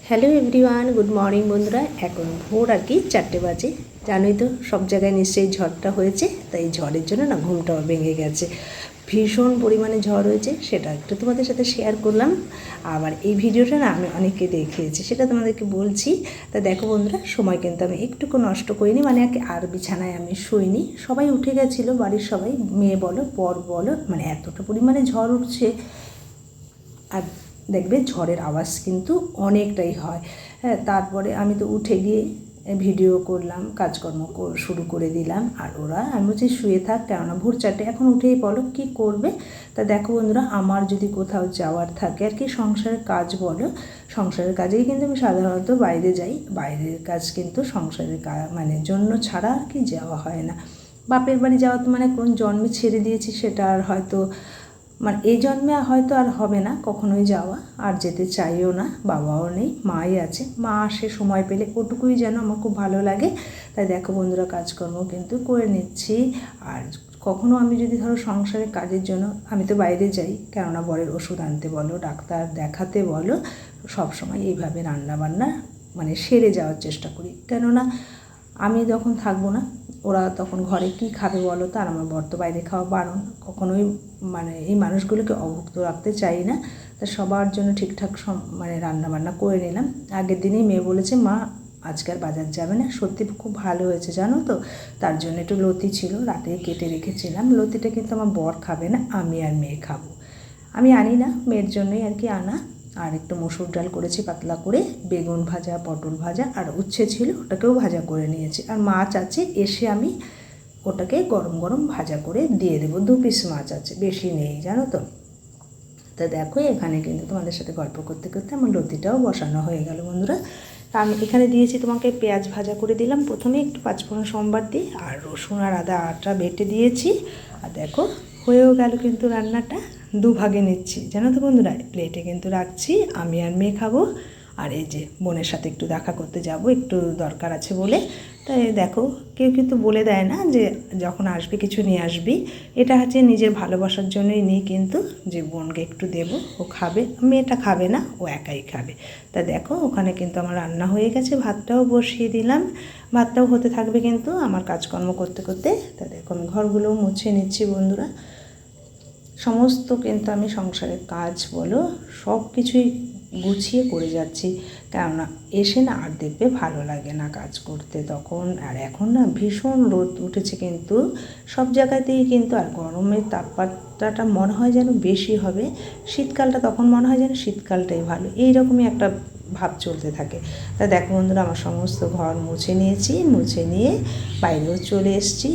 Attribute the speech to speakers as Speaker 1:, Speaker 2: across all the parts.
Speaker 1: Hello everyone, good morning বন্ধুরা। এখন ভোর আর কি 4টে বাজে। জানোই তো সব জায়গায় নিশ্চয়ই ঝড়টা হয়েছে, তাই ঝড়ের জন্য না ঘুমটাও ভেঙে গেছে। ভীষণ পরিমাণে ঝড় হয়েছে, সেটা একটু তোমাদের সাথে শেয়ার করলাম। আবার এই ভিডিওটা না আমি অনেককে দেখিয়েছি, সেটা তোমাদেরকে বলছি। তা দেখো বন্ধুরা, সময় কিন্তু আমি একটুকু নষ্ট করিনি, মানে আর বিছানায় আমি শুইনি। সবাই উঠে গেছিলো, বাড়ির সবাই, মেয়ে বলো বর বলো, মানে এতটা পরিমাণে ঝড় উঠছে। আর দেখবে ঝড়ের আওয়াজ কিন্তু অনেকটাই হয়। হ্যাঁ, তারপরে আমি তো উঠে গিয়ে ভিডিও করলাম, কাজকর্ম শুরু করে দিলাম। আর ওরা, আমি বলছি শুয়ে থাক, কেননা ভোর 4টে, এখন উঠেই বলো কী করবে। তা দেখো বন্ধুরা, আমার যদি কোথাও যাওয়ার থাকে আর কি, সংসারের কাজ বলো, সংসারের কাজেই কিন্তু আমি সাধারণত বাইরে যাই। বাইরের কাজ কিন্তু সংসারের মানে জন্য ছাড়া আর কি যাওয়া হয় না। বাপের বাড়ি যাওয়া তো মানে কোন জন্মে ছেড়ে দিয়েছি, সেটা আর হয়তো মানে এই জন্মে হয়তো আর হবে না কখনোই যাওয়া, আর যেতে চাইও না। বাবাও নেই, মাই আছে। মা আসে সময় পেলে, ওটুকুই যেন আমার খুব ভালো লাগে। তাই দেখো বন্ধুরা, কাজকর্ম কিন্তু করে নিচ্ছি। আর কখনো আমি যদি ধরো সংসারের কাজের জন্য আমি তো বাইরে যাই, কেননা বরের ওষুধ আনতে বলো, ডাক্তার দেখাতে বলো, সবসময় এইভাবে রান্নাবান্না মানে সেরে যাওয়ার চেষ্টা করি। কেননা আমি যখন থাকবো না, ওরা তখন ঘরে কি খাবে বলো তো। আর আমার বর তো বাইরে খাওয়া বারণ, কখনোই মানে এই মানুষগুলোকে অভুক্ত রাখতে চাই না। তা সবার জন্য ঠিকঠাক মানে রান্নাবান্না করে নিলাম। আগের দিনেই মেয়ে বলেছে, মা আজকে আর বাজার যাবে না। সত্যি খুব ভালো হয়েছে জানো তো। তার জন্য একটু লতি ছিল, রাতে কেটে রেখেছিলাম। লতিটা কিন্তু আমার বর খাবে না, আমি আর মেয়ে খাবো। আমি আনি না, মেয়ের জন্যই আর কি আনা। আর একটু মসুর ডাল করেছি পাতলা করে, বেগুন ভাজা, পটল ভাজা, আর উচ্ছে ছিল, ওটাকেও ভাজা করে নিয়েছি। আর মাছ আছে, এসে আমি ওটাকে গরম গরম ভাজা করে দিয়ে দেবো। 2 পিস মাছ আছে, বেশি নেই জানো তো। তা দেখো, এখানে কিন্তু তোমাদের সাথে গল্প করতে করতে আমার লতিটাও বসানো হয়ে গেল বন্ধুরা। তা আমি এখানে দিয়েছি তোমাকে পেঁয়াজ ভাজা করে দিলাম প্রথমে, একটু পাঁচফোড়ন সোমবার দিই, আর রসুন আর আটা বেটে দিয়েছি। আর দেখো হয়েও গেল কিন্তু রান্নাটা। দুভাগে নিচ্ছি জানো তো বন্ধুরা, প্লেটে কিন্তু রাখছি, আমি আর মেয়ে খাবো। আর এই যে বোনের সাথে একটু দেখা করতে যাব, একটু দরকার আছে বলে। তাই দেখো, কেউ কিন্তু বলে দেয় না যে যখন আসবে কিছু নিয়ে আসবি। এটা হচ্ছে নিজের ভালোবাসার জন্যই নিই কিন্তু, যে বোনকে একটু দেবো, ও খাবে। মেয়েটা খাবে না, ও একাই খাবে। তা দেখো, ওখানে কিন্তু আমার রান্না হয়ে গেছে, ভাতটাও বসিয়ে দিলাম। ভাতটাও হতে থাকবে কিন্তু আমার কাজকর্ম করতে করতে। তা দেখো, আমি ঘরগুলোও মুছে নিচ্ছি বন্ধুরা। সমস্ত কিন্তু আমি সংসারের কাজ বলো সব কিছুই গুছিয়ে করে যাচ্ছি। কেননা এসে না আর দেখবে ভালো লাগে না কাজ করতে তখন। আর এখন না ভীষণ রোদ উঠেছে কিন্তু সব জায়গাতেই কিন্তু। আর গরমের তাপমাত্রাটা মনে হয় যেন বেশি হবে, শীতকালটা তখন মনে হয় যেন শীতকালটাই ভালো, এইরকমই একটা ভাব চলতে থাকে। তা দেখো বন্ধুরা, আমার সমস্ত ঘর মুছে নিয়েছি, মুছে নিয়ে বাইরেও চলে এসেছি।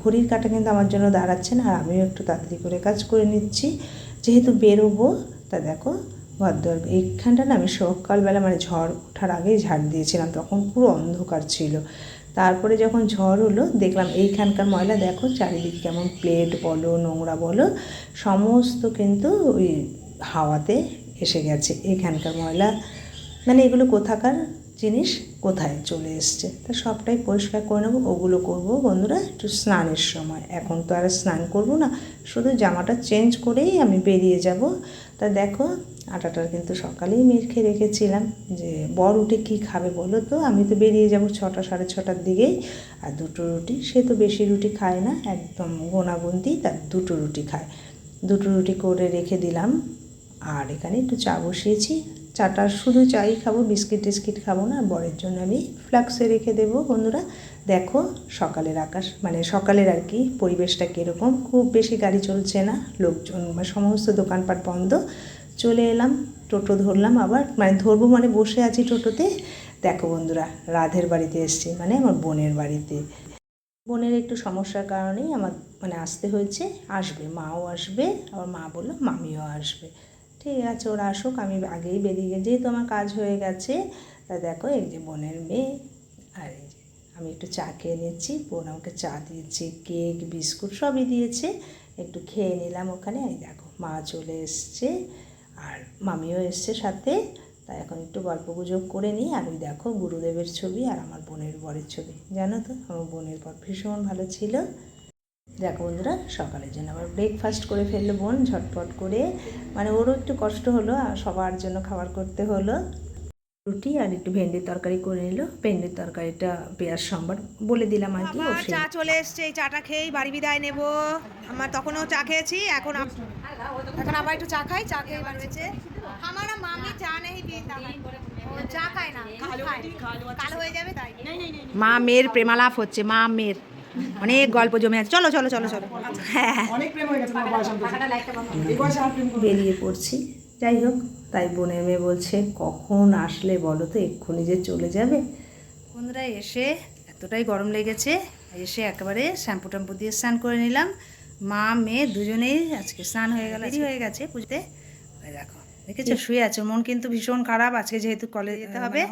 Speaker 1: ঘড়ির কাঁটা কিন্তু আমার জন্য দাঁড়াচ্ছে না, আর আমিও একটু তাড়াতাড়ি করে কাজ করে নিচ্ছি যেহেতু বেরোবো। তা দেখো, ঘরদোর এইখানটা না আমি সকালবেলা মানে ঝড় ওঠার আগেই ঝাড় দিয়েছিলাম, তখন পুরো অন্ধকার ছিল। তারপরে যখন ঝড় হলো দেখলাম এইখানকার ময়লা দেখো, চারিদিকে কেমন প্লেট বলো, নোংরা বলো, সমস্ত কিন্তু ওই হাওয়াতে এসে গেছে। এইখানকার ময়লা মানে এগুলো কোথাকার জিনিস কোথায় চলে এসছে, তা সবটাই পরিষ্কার করে নেবো। ওগুলো করবো বন্ধুরা একটু স্নানের সময়, এখন তো আর স্নান করবো না, শুধু জামাটা চেঞ্জ করেই আমি বেরিয়ে যাব। তা দেখো, আটাটার কিন্তু সকালেই মেখে রেখেছিলাম, যে বর উঠে কী খাবে বলো তো। আমি তো বেরিয়ে যাব 6টা সাড়ে 6টার দিকেই। আর 2টো রুটি, সে তো বেশি রুটি খায় না, একদম গোনাগুনতি, তার 2টো রুটি খায়। 2টো রুটি করে রেখে দিলাম। আর এখানে একটু চা বসিয়েছি, চাটা শুধু চাই খাবো, বিস্কিট টিস্কিট খাবো না। বরের জন্য আমি ফ্লাক্সে রেখে দেবো বন্ধুরা। দেখো সকালের আকাশ মানে সকালের আর কি পরিবেশটা কীরকম, খুব বেশি গাড়ি চলছে না, লোকজন বা সমস্ত দোকানপাট বন্ধ। চলে এলাম, টোটো ধরলাম আবার, মানে ধরবো মানে বসে আছি টোটোতে। দেখো বন্ধুরা, রাধের বাড়িতে এসেছি, মানে আমার বোনের বাড়িতে। বোনের একটু সমস্যার কারণেই আমার মানে আসতে হয়েছে। আসবে, মাও আসবে, আবার মা বললো মামিও আসবে। ঠিক আছে, ওরা আসুক, আমি আগেই বেরিয়ে গেছি, যেহেতু আমার কাজ হয়ে গেছে। তা দেখো, এই যে বোনের মেয়ে, আর এই যে আমি একটু চা খেয়ে নিচ্ছি। বোন আমাকে চা দিয়েছে, কেক বিস্কুট সবই দিয়েছে, একটু খেয়ে নিলাম ওখানে। এই দেখো, মা চলে এসছে, আর মামিও এসছে সাথে। তাই এখন একটু গল্প গুজব করে নিই। আর ওই দেখো গুরুদেবের ছবি আর আমার বোনের বরের ছবি। জানো তো, আমার বোনের বর ভীষণ ভালো ছিল। দেখো বন্ধুরা, সকালের জন্য আবার ব্রেকফাস্ট করে ফেললো বোন ঝটপট করে, মানে ওরও একটু কষ্ট হলো আর সবার জন্য খাবার করতে হলো। রুটি আর একটু ভেন্ডির তরকারি করে নিল। ভেন্ডির তরকারিটা পেঁয়াজ সম্বার বলে দিলাম আর কি।
Speaker 2: চা চলে এসছে, এই চাটা খেয়েই বাড়ি বিদায় নেব। আমার তখনও চা খেয়েছি, এখন আবার একটু চা খাই। চা খেয়ে বাড়িছে আমার মামি চা নেই পিতা, ও চা খায় না, কাল হয়ে যাবে তাই। মা মেয়ের প্রেমালাপ হচ্ছে, মা মেয়ের অনেক গল্প জমে আছে। চলো চলো চলো চলো। হ্যাঁ,
Speaker 1: বেরিয়ে পড়ছি। যাই হোক, তাই বোনের মেয়ে বলছে কখন আসলে বলো তো, এক্ষুনি যে চলে যাবে।
Speaker 2: বন্ধুরা এসে এতটাই গরম লেগেছে, এসে একেবারে শ্যাম্পু ট্যাম্পু দিয়ে স্নান করে নিলাম। মা মেয়ে দুজনেই আজকে স্নান হয়ে গেল, দেরি হয়ে গেছে পুজোতে। দেখো দেখেছো শুয়ে আছে, মন কিন্তু ভীষণ খারাপ। আজকে যেহেতু কলেজ যেতে হবে,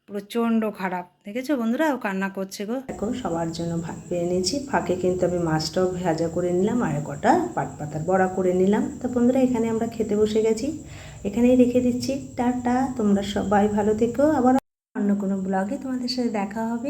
Speaker 2: প্রচণ্ড খারাপ। দেখেছো বন্ধুরা, ও কান্না করছে গো।
Speaker 1: দেখো সবার জন্য ভাত পেয়ে নিয়েছি, ফাঁকে কিন্তু আমি মাছটাও ভাজা করে নিলাম, আর কটা পাট পাতার বড়া করে নিলাম। তো বন্ধুরা এখানে আমরা খেতে বসে গেছি, এখানেই রেখে দিচ্ছি। টাটা, তোমরা সবাই ভালো থেকো। আবার অন্য কোনো ব্লগে তোমাদের সাথে দেখা হবে।